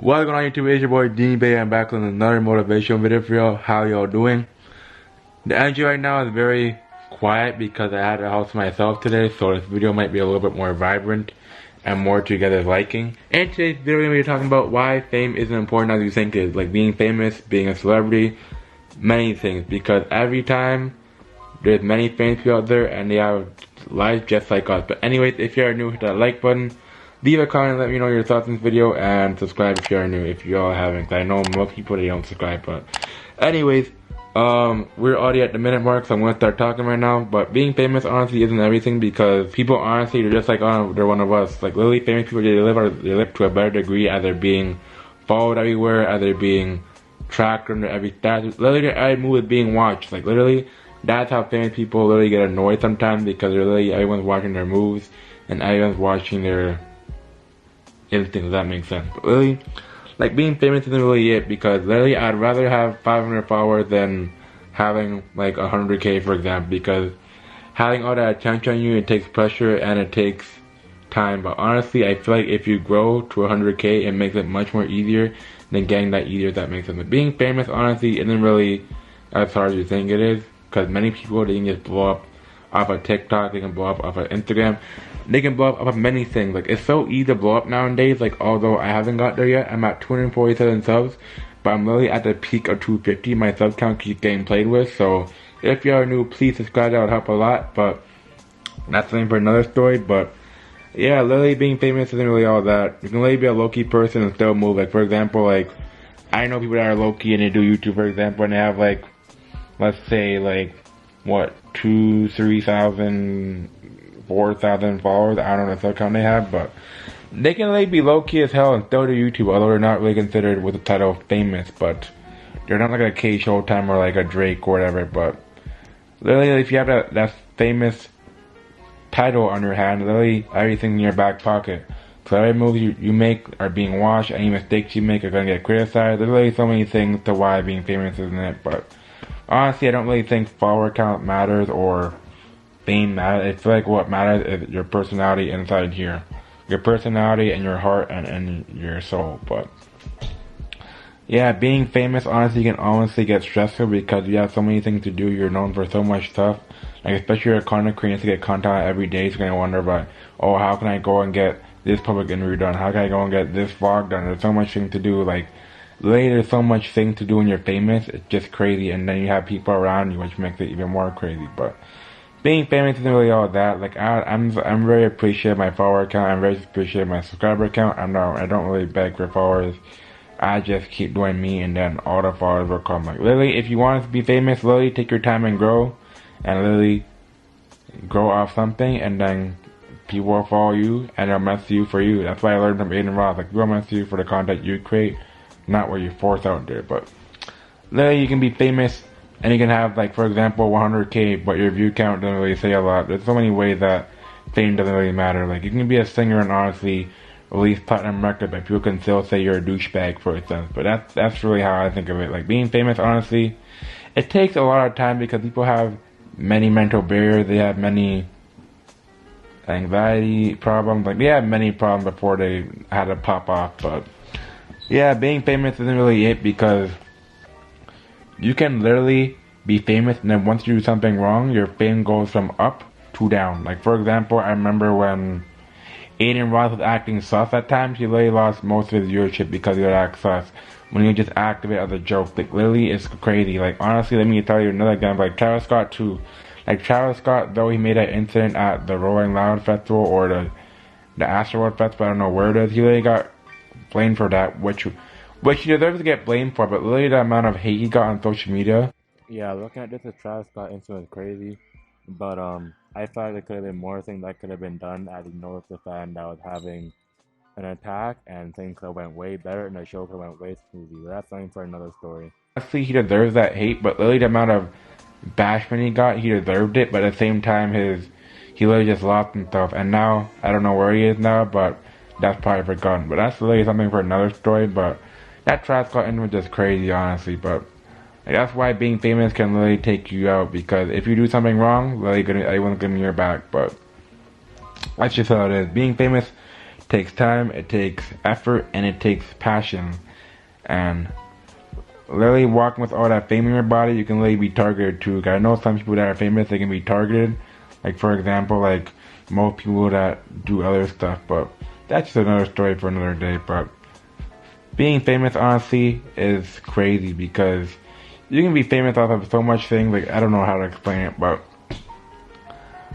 What's going on YouTube? It's your boy Deemybaby. I'm back with another motivational video for y'all. How y'all doing? The energy right now is very quiet because I had a house to myself today, so this video might be a little bit more vibrant and more to you guys' liking. In today's video, we're going to be talking about why fame isn't important as you think it is. Like being famous, being a celebrity, many things. Because every time there's many famous people out there and they have lives just like us. But anyways, if you're new, hit that like button. Leave a comment and let me know your thoughts on this video, and subscribe if you're new, if you all haven't. Cause I know most people, they don't subscribe, but anyways, we're already at the minute mark, so I'm gonna start talking right now. But being famous honestly isn't everything, because people honestly, they're just like, oh, they're one of us. Like literally famous people, they live to a better degree as they're being followed everywhere, as they're being tracked under every statue. Literally their every move is being watched. Like literally, that's how famous people literally get annoyed sometimes, because literally everyone's watching their moves and everyone's watching their instincts, if that makes sense. But really, like being famous isn't really it, because literally I'd rather have 500 followers than having like 100k, for example, because having all that attention on you, it takes pressure and it takes time. But honestly, I feel like if you grow to 100k, it makes it much more easier than getting that easier, if that makes sense. But being famous honestly isn't really as hard as you think it is, because many people, they can just blow up off of TikTok, they can blow up off of Instagram, they can blow up off of many things. Like it's so easy to blow up nowadays. Like although I haven't got there yet, I'm at 247 subs, but I'm really at the peak of 250. My sub count keeps getting played with, so if you are new, please subscribe, that would help a lot. But that's something for another story. But yeah, literally being famous isn't really all that. You can literally be a low-key person and still move. Like for example, like I know people that are low-key and they do YouTube, for example, and they have like, let's say like, what, 3,000, 4,000 followers. I don't know the sub count they have, but they can like be low key as hell and still do YouTube, although they're not really considered with the title of famous. But they're not like a K Showtime or like a Drake or whatever. But literally, if you have that famous title on your hand, literally everything in your back pocket. So every move you make are being watched. Any mistakes you make are gonna get criticized. There's really so many things to why being famous isn't it. But honestly, I don't really think follower count matters or fame matters. I feel like what matters is your personality inside here. Your personality and your heart and your soul. But yeah, being famous honestly can honestly get stressful, because you have so many things to do. You're known for so much stuff. Like especially your content creators to get content every day. So you're gonna wonder about, oh, how can I go and get this public interview done? How can I go and get this vlog done? There's so much things to do. Like literally, there's so much things to do when you're famous. It's just crazy, and then you have people around you, which makes it even more crazy. But being famous isn't really all that. Like I'm very appreciative of my follower count. I'm very appreciative of my subscriber count. I don't really beg for followers. I just keep doing me, and then all the followers will come. Like literally, if you want to be famous, literally take your time and grow, and literally grow off something, and then people will follow you, and they'll mess you for you. That's why I learned from Aiden Ross. Like people mess you for the content you create, not what you force out there. But literally, you can be famous and you can have, like, for example, 100k, but your view count doesn't really say a lot. There's so many ways that fame doesn't really matter. Like, you can be a singer and honestly release platinum record, but people can still say you're a douchebag, for instance. But that's really how I think of it. Like, being famous, honestly, it takes a lot of time, because people have many mental barriers. They have many anxiety problems. Like, they have many problems before they had to pop off. But yeah, being famous isn't really it, because you can literally be famous, and then once you do something wrong, your fame goes from up to down. Like for example, I remember when Aiden Ross was acting sus at times, he literally lost most of his viewership because he would act sus. When he would just act of it as a joke. Like literally, it's crazy. Like honestly, let me tell you another example. Like Travis Scott too. Like Travis Scott, though he made that incident at the Rolling Loud Festival or the Astroworld Festival, I don't know where it is, he literally got blamed for that, which he deserves to get blamed for, but literally the amount of hate he got on social media. Yeah, looking at this as Travis Scott incident is crazy, but I thought there could have been more things that could have been done, as he noticed the fan that was having an attack, and things could have went way better, and the show could have went way smoothly. But that's something for another story. Honestly, he deserves that hate, but literally the amount of bashment he got, he deserved it, but at the same time, he literally just lost himself, and now, I don't know where he is now, but that's probably forgotten. But that's literally something for another story. But that Travis Scott incident was just crazy, honestly. But like, that's why being famous can literally take you out, because if you do something wrong, literally everyone's gonna be your back. But that's just how it is. Being famous takes time, it takes effort, and it takes passion. And literally walking with all that fame in your body, you can literally be targeted too. I know some people that are famous, they can be targeted. Like for example, like most people that do other stuff, but that's just another story for another day. But being famous, honestly, is crazy because you can be famous off of so much things. Like I don't know how to explain it, but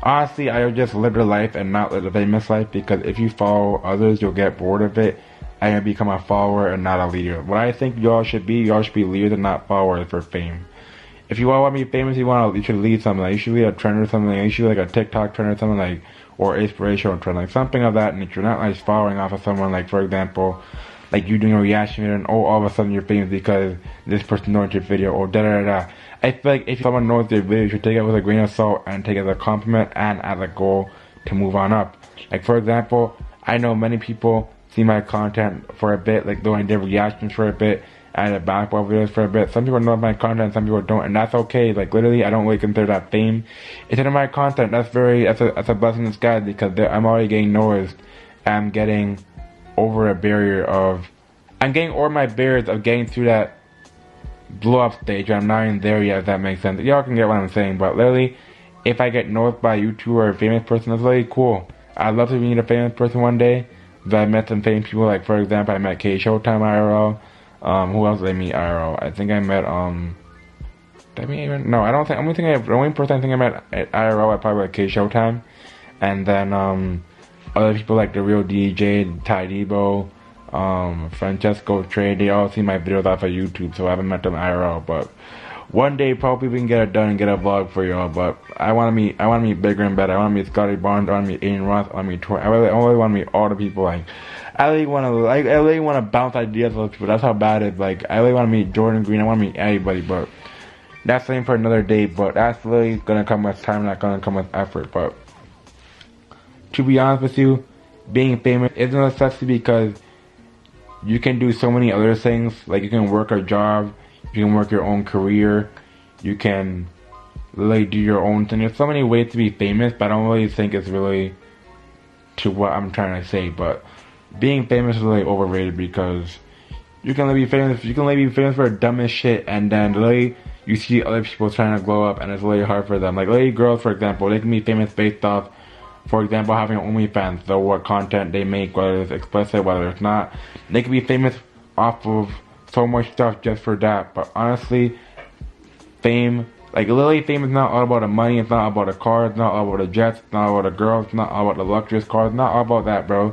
honestly, I would just live the life and not live the famous life, because if you follow others, you'll get bored of it and you'll become a follower and not a leader. What I think y'all should be leaders and not followers for fame. If you all want to be famous, you should lead something. Like, you should lead a trend or something. Like, you should like a TikTok trend or something, like, or inspirational trend, like something of that nature. Not like following off of someone, like for example, like you doing a reaction video and all of a sudden you're famous because this person knows your video or da da da. I feel like if someone knows their video, you should take it with a grain of salt and take it as a compliment and as a goal to move on up. Like for example, I know many people see my content for a bit, like though I did reactions for a bit, I did basketball videos for a bit. Some people know my content, some people don't, and that's okay. Like literally, I don't really consider that fame. It's in my content. That's a blessing in disguise, because I'm already getting noticed. I'm getting over a barrier of, I'm getting over my barriers of getting through that blow up stage. I'm not even there yet, if that makes sense. Y'all can get what I'm saying, but literally, if I get noticed by a YouTuber or a famous person, that's really cool. I'd love to meet a famous person one day. But I met some famous people, like for example, I met K Showtime IRL. Who else did I meet IRL? I think I met did I meet even? No, I don't think. The only person I think I met at IRL, I probably like K Showtime, and then other people like the Real DJ, Ty Debo, Francesco Trey. They all see my videos off of YouTube, so I haven't met them IRL. But one day probably we can get it done and get a vlog for y'all. But I want to meet bigger and better. I want to meet Scotty Barnes. I want to meet Aiden Ross. I want to meet Tori. I really want to meet all the people. Like I really want to bounce ideas with people. That's how bad it is. Like I really want to meet Jordan Green. I want to meet anybody. But that's something for another day. But that's really gonna come with time. Not gonna come with effort. But to be honest with you, being famous isn't a necessity, because you can do so many other things. Like you can work a job. You can work your own career. You can really do your own thing. There's so many ways to be famous, but I don't really think it's really to what I'm trying to say. But being famous is really overrated, because you can really be famous. You can really be famous for the dumbest shit, and then really you see other people trying to glow up, and it's really hard for them. Like lady girls, for example, they can be famous based off, for example, having OnlyFans. So what content they make, whether it's explicit, whether it's not, they can be famous off of so much stuff just for that. But honestly, fame, like literally fame is not all about the money, it's not all about the cars, it's not all about the jets, it's not all about the girls, it's not all about the luxurious cars, it's not all about that, bro.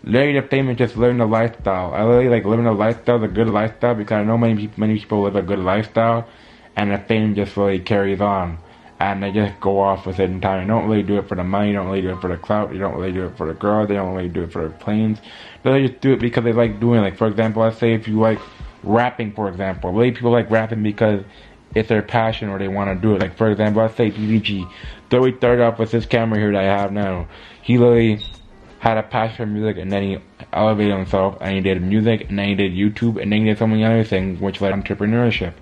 Literally the fame is just living the lifestyle. I literally like living the lifestyle, the good lifestyle, because I know many people live a good lifestyle, and the fame just really carries on. And they just go off with it in time. You don't really do it for the money, you don't really do it for the clout, you don't really do it for the girls, they don't really do it for the planes. They just do it because they like doing it. Like for example, let's say if you like rapping, for example. Really, people like rapping because it's their passion or they want to do it. Like for example, let's say PVG. So we started off with this camera here that I have now. He literally had a passion for music, and then he elevated himself, and he did music, and then he did YouTube, and then he did so many other things, which led entrepreneurship.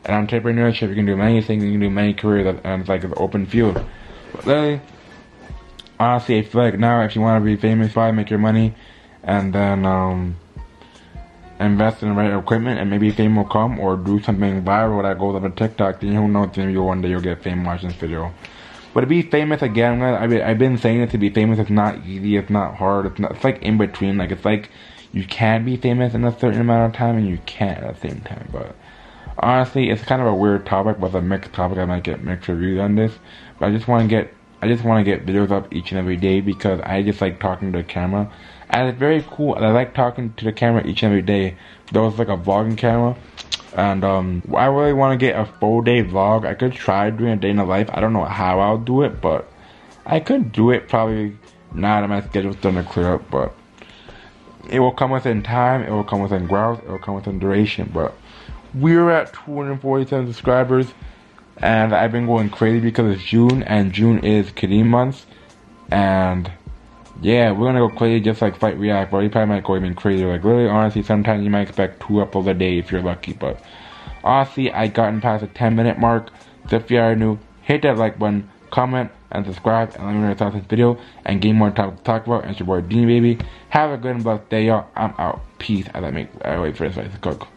And entrepreneurship, you can do many things, you can do many careers, and it's like an open field. But literally, honestly, I feel like now if you want to be famous, probably make your money, and then invest in the right equipment, and maybe fame will come, or do something viral that goes up on TikTok. Then who knows, maybe one day you'll get fame watching this video. But to be famous, again, I've been saying it, to be famous it's not easy, it's not hard, it's like in between. Like it's like you can be famous in a certain amount of time and you can't at the same time. But honestly, it's kind of a weird topic, with a mixed topic. I might get mixed reviews on this, but I just want to get videos up each and every day, because I just like talking to the camera. And it's very cool, and I like talking to the camera each and every day. Though it's like a vlogging camera. And I really want to get a full day vlog. I could try doing a day in the life. I don't know how I'll do it, but I could do it probably now that my schedule's starting to clear up. But it will come within time, it will come within growth, it will come within duration. But we're at 247 subscribers, and I've been going crazy because it's June, and June is kdeemo month. And yeah, we're gonna go crazy just like Fight React, but you probably might go even crazier. Like really, honestly, sometimes you might expect 2 uploads a day if you're lucky. But honestly, I gotten past the 10-minute mark. So if you are new, hit that like button, comment, and subscribe, and let me know your thoughts on this video, and give me more topics to talk about. And it's your boy Deemybaby. Have a good and blessed day, y'all. I'm out. Peace. I wait for this. Go.